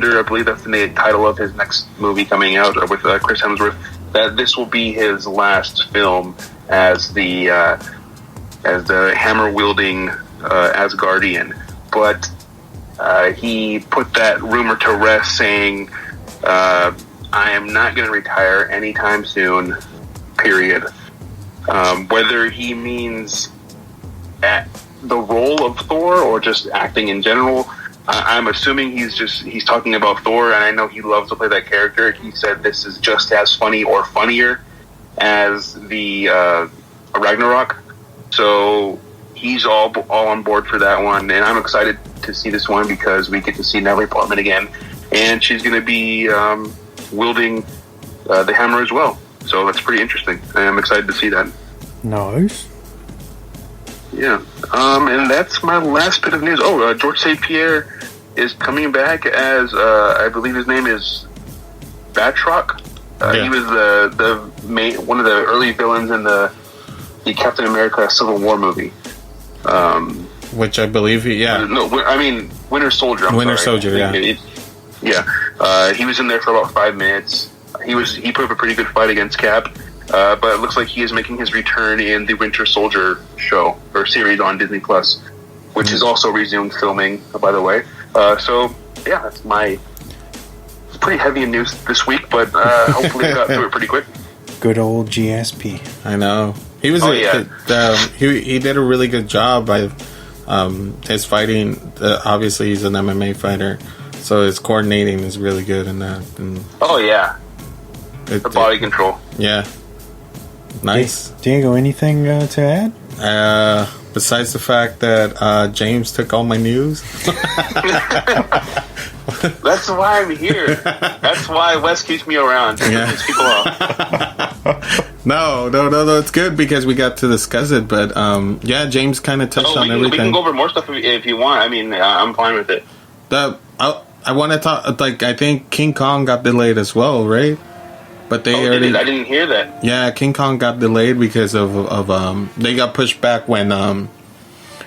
Thunder, I believe that's the title of his next movie coming out with Chris Hemsworth, that this will be his last film as the hammer-wielding Asgardian. But he put that rumor to rest, saying, I am not going to retire anytime soon, period. Whether he means at the role of Thor or just acting in general, I'm assuming he's talking about Thor, and I know he loves to play that character. He said this is just as funny or funnier as the Ragnarok, so he's all on board for that one, and I'm excited to see this one because we get to see Natalie Portman again, and she's going to be wielding the hammer as well. So that's pretty interesting. I'm excited to see that. Nice. Yeah. And that's my last bit of news. George St. Pierre is coming back as, I believe his name is Batroc. He was the main, one of the early villains in the Captain America Civil War movie. Which I believe Winter Soldier. Winter Soldier, yeah. He was in there for about 5 minutes. He put up a pretty good fight against Cap. But it looks like he is making his return in the Winter Soldier show or series on Disney Plus, which is also resumed filming, by the way. That's it's pretty heavy in news this week, but hopefully we got through it pretty quick. Good old GSP. I know. He was. He did a really good job by his fighting. Obviously, he's an MMA fighter, so his coordinating is really good in that. And the body control. Yeah. Nice. Diego, anything to add? Besides the fact that James took all my news. That's why I'm here. That's why Wes keeps me around. Yeah. Keeps people off. No, it's good because we got to discuss it. But James kind of touched on everything. We can go over more stuff if you want. I mean, I'm fine with it. I want to talk. I think King Kong got delayed as well, right? But they I didn't hear that. Yeah, King Kong got delayed because of they got pushed back when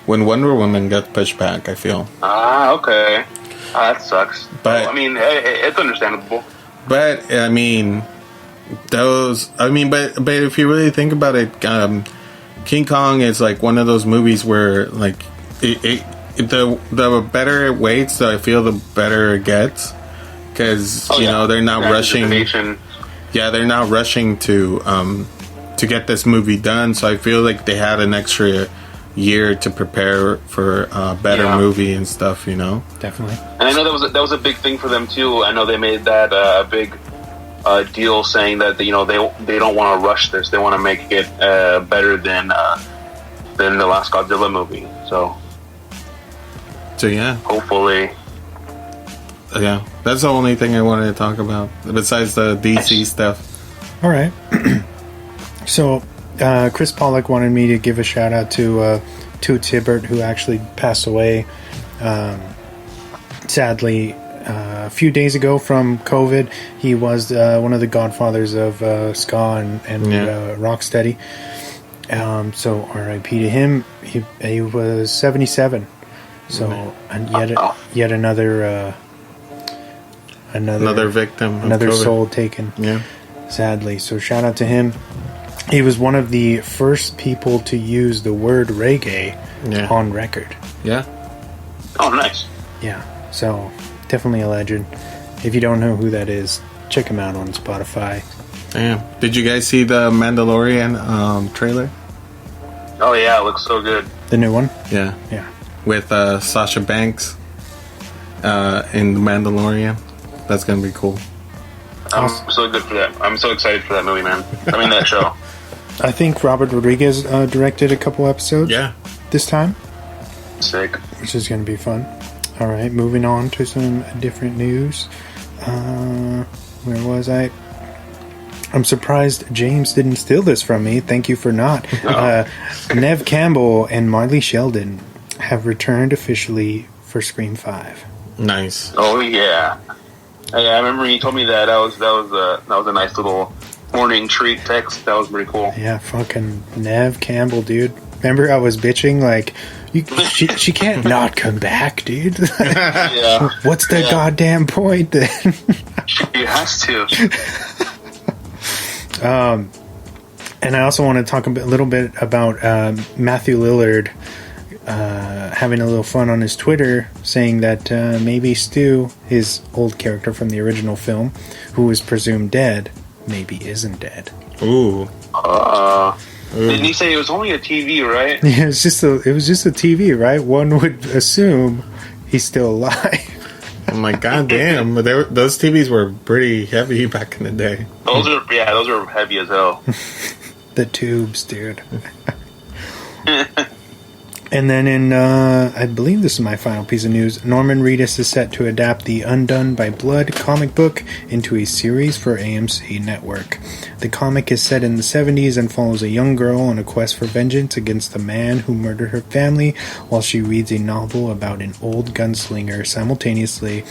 Wonder Woman got pushed back, I feel. Okay. That sucks. But it's understandable. But but if you really think about it, King Kong is like one of those movies where like the better it waits, I feel the better it gets, because they're not rushing. Yeah, they're not rushing to get this movie done, so I feel like they had an extra year to prepare for a better movie and stuff, Definitely. And I know that was a big thing for them too. I know they made that a big deal, saying that they don't want to rush this. They want to make it better than the last Godzilla movie. So yeah, hopefully. Yeah, that's the only thing I wanted to talk about besides the DC stuff. All right. So, Chris Pollock wanted me to give a shout out to Toots Hibbert, who actually passed away, sadly, a few days ago from COVID. He was one of the godfathers of ska and rocksteady. So, R.I.P. to him. He was 77. So, and yet another victim, another soul taken. Yeah, sadly. So shout out to him. He was one of the first people to use the word reggae on record. Yeah. Oh, nice. Yeah. So definitely a legend. If you don't know who that is, check him out on Spotify. Damn. Did you guys see the Mandalorian trailer? Oh yeah, it looks so good. The new one? Yeah. Yeah. With Sasha Banks in The Mandalorian. That's gonna be cool. I'm so good for that. I'm so excited for that movie, man. I mean, that show. I think Robert Rodriguez directed a couple episodes. Yeah. This time. Sick. Which is going to be fun. All right, moving on to some different news. Where was I? I'm surprised James didn't steal this from me. Thank you for not. Neve Campbell and Marley Sheldon have returned officially for Scream 5. Nice. Oh yeah. I remember you told me that. That was a nice little morning treat text. That was pretty cool. Yeah, fucking Neve Campbell, dude. Remember I was bitching like, She can't not come back, dude. Yeah. What's the goddamn point then? She has to. And I also want to talk a little bit about Matthew Lillard having a little fun on his Twitter, saying that maybe Stu, his old character from the original film, who was presumed dead, maybe isn't dead. Ooh. Didn't he say it was only a TV, right? Yeah, it was just a TV, right? One would assume he's still alive. I'm like, goddamn! Those TVs were pretty heavy back in the day. Those are heavy as hell. The tubes, dude. And then in, I believe this is my final piece of news, Norman Reedus is set to adapt the Undone by Blood comic book into a series for AMC Network. The comic is set in the 70s and follows a young girl on a quest for vengeance against the man who murdered her family while she reads a novel about an old gunslinger. Simultaneously,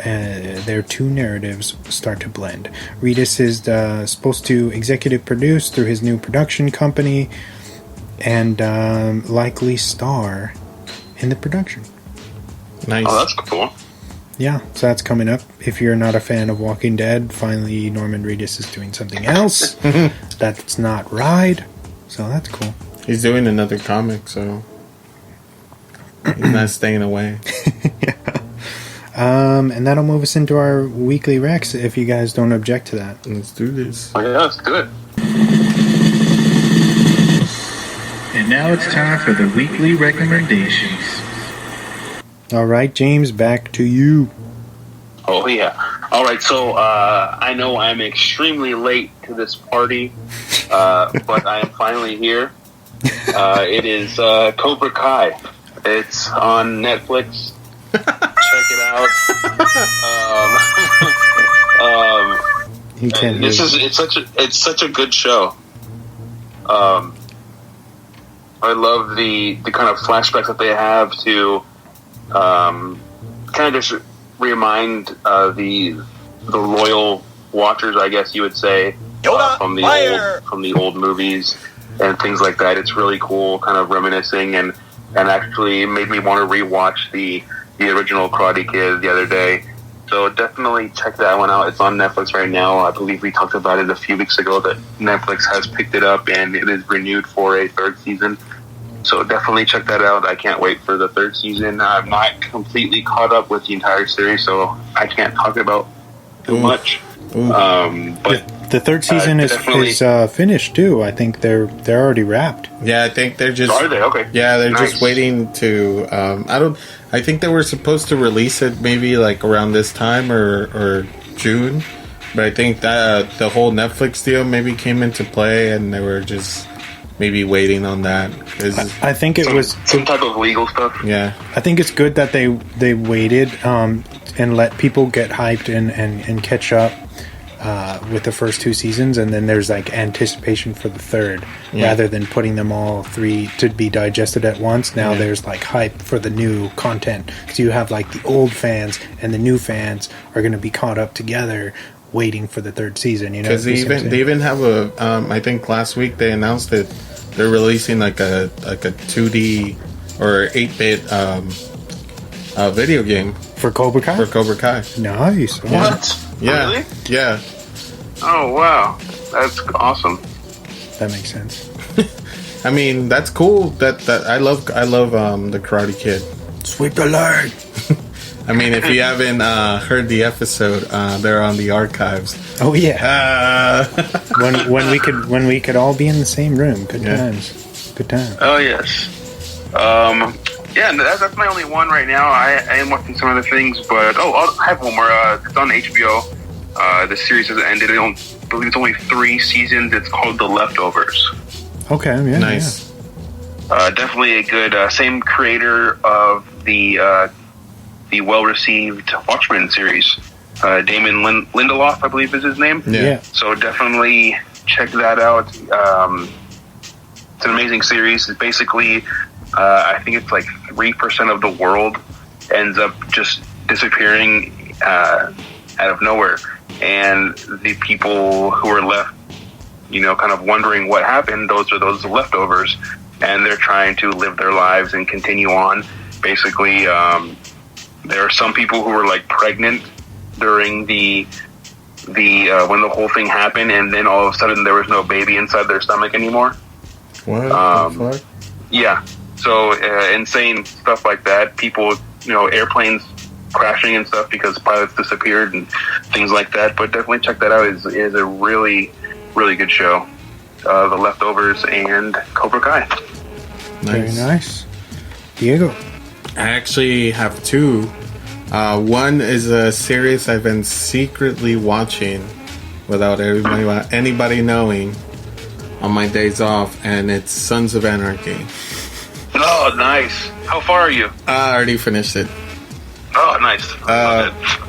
their two narratives start to blend. Reedus is supposed to executive produce through his new production company, and likely star in the production. Nice. Oh, that's cool. Yeah, so that's coming up. If you're not a fan of Walking Dead, finally Norman Reedus is doing something else that's not Ride, so that's cool. He's doing another comic, so he's not staying away. Yeah. And that'll move us into our weekly Rex, if you guys don't object to that. Let's do this. Oh, yeah, that's good. And now it's time for the weekly recommendations. All right, James, back to you. Oh, yeah. All right, so I know I'm extremely late to this party, but I am finally here. It is Cobra Kai. It's on Netflix. Check it out. It's such a good show. I love the kind of flashbacks that they have to kind of just remind the loyal watchers, I guess you would say, from the old movies and things like that. It's really cool, kind of reminiscing, and actually made me want to rewatch the original Karate Kid the other day. So definitely check that one out. It's on Netflix right now. I believe we talked about it a few weeks ago that Netflix has picked it up and it is renewed for a third season. So definitely check that out. I can't wait for the third season. I'm not completely caught up with the entire series, so I can't talk about too much. But the third season is finished too. I think they're already wrapped. Yeah, I think they're just. Are they? Okay. Yeah, they're just waiting to. I think they were supposed to release it maybe like around this time or June, but I think that the whole Netflix deal maybe came into play, and they were just maybe waiting on that. I think it was some type of legal stuff. Yeah, I think it's good that they waited and let people get hyped and catch up with the first two seasons, and then there's like anticipation for the third, rather than putting them all three to be digested at once. Now there's like hype for the new content, because you have like the old fans and the new fans are going to be caught up together waiting for the third season, you know, because they even have a I think last week they announced that they're releasing like a 2D or 8-bit video game for Cobra Kai. Nice. What? Yeah. Really? Yeah. Oh wow, that's awesome. That makes sense. I mean, that's cool. That I love the Karate Kid. Sweep the leg. I mean, if you haven't heard the episode, they're on the archives. Oh yeah. when we could all be in the same room. Good times. Good times. Oh yes. Yeah, that's my only one right now. I am watching some other things, but I have one more. It's on HBO. The series has ended. I believe it's only 3 seasons. It's called The Leftovers. Okay, yeah, nice. Yeah. Definitely a good. Same creator of the well-received Watchmen series. Damon Lindelof, I believe is his name. Yeah. So definitely check that out. It's an amazing series. It's basically, I think it's like 3% of the world ends up just disappearing out of nowhere. And the people who are left, you know, kind of wondering what happened, those are those leftovers. and they're trying to live their lives and continue on. Basically, there are some people who were like pregnant during the when the whole thing happened, and then all of a sudden there was no baby inside their stomach anymore. What the fuck? Yeah, so insane stuff like that. People, airplanes crashing and stuff because pilots disappeared and things like that. But definitely check that out. Is a really, really good show. The Leftovers and Cobra Kai. Very nice. Diego. I actually have two. One is a series I've been secretly watching without anybody knowing on my days off, and it's Sons of Anarchy. Oh, nice. How far are you? I already finished it. Oh, nice.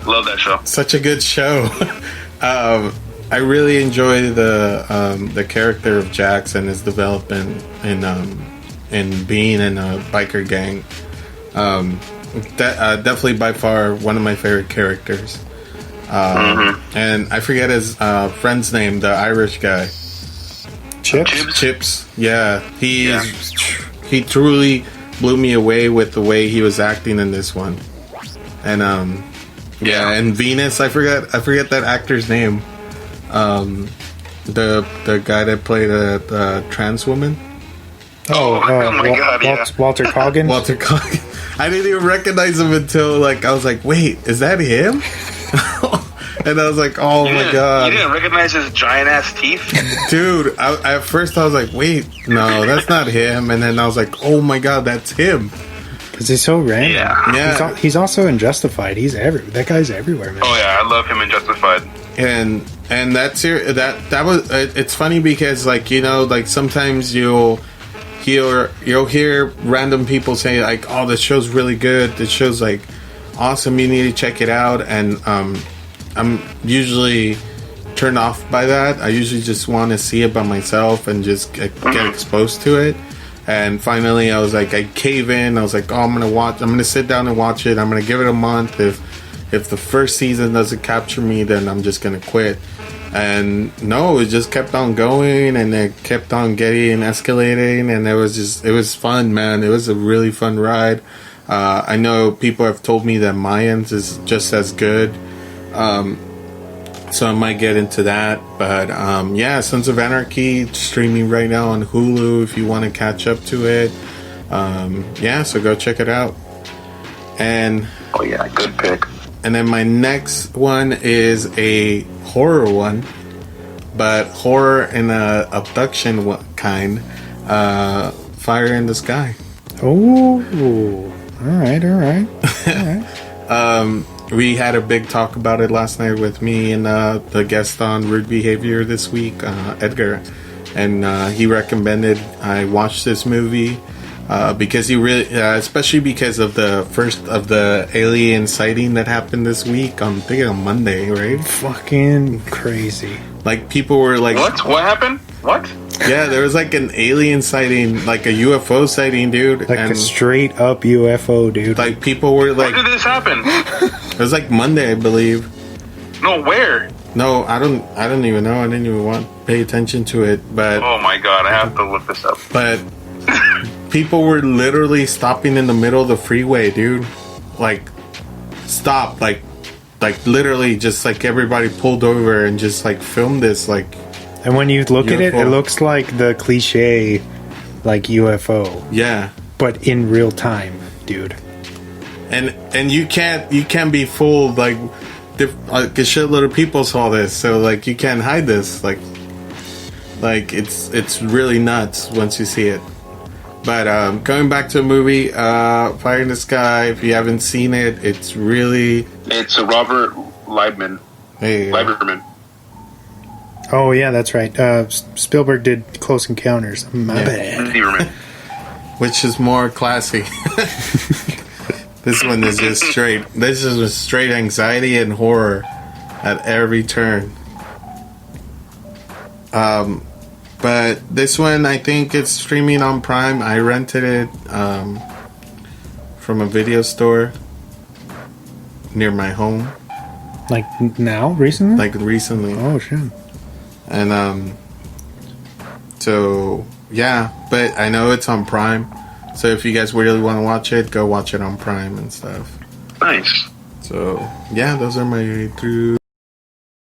Love that show. Such a good show. I really enjoy the character of Jax and his development in being in a biker gang. Definitely by far one of my favorite characters. And I forget his friend's name, the Irish guy. Chips. Yeah, he truly blew me away with the way he was acting in this one. And and Venus, I forget that actor's name. The guy that played a trans woman. Oh my God! Walter Coggins. Walter Coggins. I didn't even recognize him until I was like, wait, is that him? And I was like, oh my God. You didn't recognize his giant ass teeth? Dude, at first I was like, wait, no, that's not him. And then I was like, oh my God, that's him. Because he's so random. Yeah. He's also in Justified. That guy's everywhere, man. Oh yeah, I love him in Justified. And that was, it's funny because sometimes you'll hear random people say oh, this show's really good, this show's awesome, you need to check it out, and I'm usually turned off by that. I usually just want to see it by myself and just get exposed to it. And finally I was I cave in. I was oh, I'm gonna sit down and watch it. I'm gonna give it a month. If the first season doesn't capture me, then I'm just gonna quit. And no, it just kept on going, and it kept on getting escalating, and it was fun, man. It was a really fun ride. I know people have told me that Mayans is just as good, so I might get into that. But Sons of Anarchy streaming right now on Hulu if you want to catch up to it. So go check it out. And oh yeah, good pick. And then my next one is a horror one, but horror in a abduction kind. Fire in the Sky. Oh, all right. We had a big talk about it last night with me and the guest on Rude Behavior this week, Edgar, and he recommended I watch this movie. Because he really, especially because of the alien sighting that happened this week on Monday, right? Fucking crazy. People were what? What happened? What? Yeah, there was an alien sighting, a UFO sighting, dude. A straight up UFO, dude. People were when did this happen? It was Monday, I believe. No, where? No, I don't even know. I didn't even want to pay attention to it, but oh my God, I have to look this up. But people were literally stopping in the middle of the freeway, dude. Stop, literally, just everybody pulled over and just filmed this, And when you look UFO. at it, it looks like the cliche, UFO. Yeah, but in real time, dude. And you can't be fooled. A shitload of people saw this, so you can't hide this. It's really nuts once you see it. But going back to the movie, Fire in the Sky, if you haven't seen it, it's Robert Lieberman. Hey, Lieberman. Oh yeah, that's right. Spielberg did Close Encounters. My bad. Lieberman. Which is more classy. This one is just straight. This is straight anxiety and horror at every turn. But this one, I think it's streaming on Prime. I rented it from a video store near my home. Now? Recently? Recently. Oh, shit. And so yeah, but I know it's on Prime. So if you guys really want to watch it, go watch it on Prime and stuff. Nice. So, yeah, those are my 3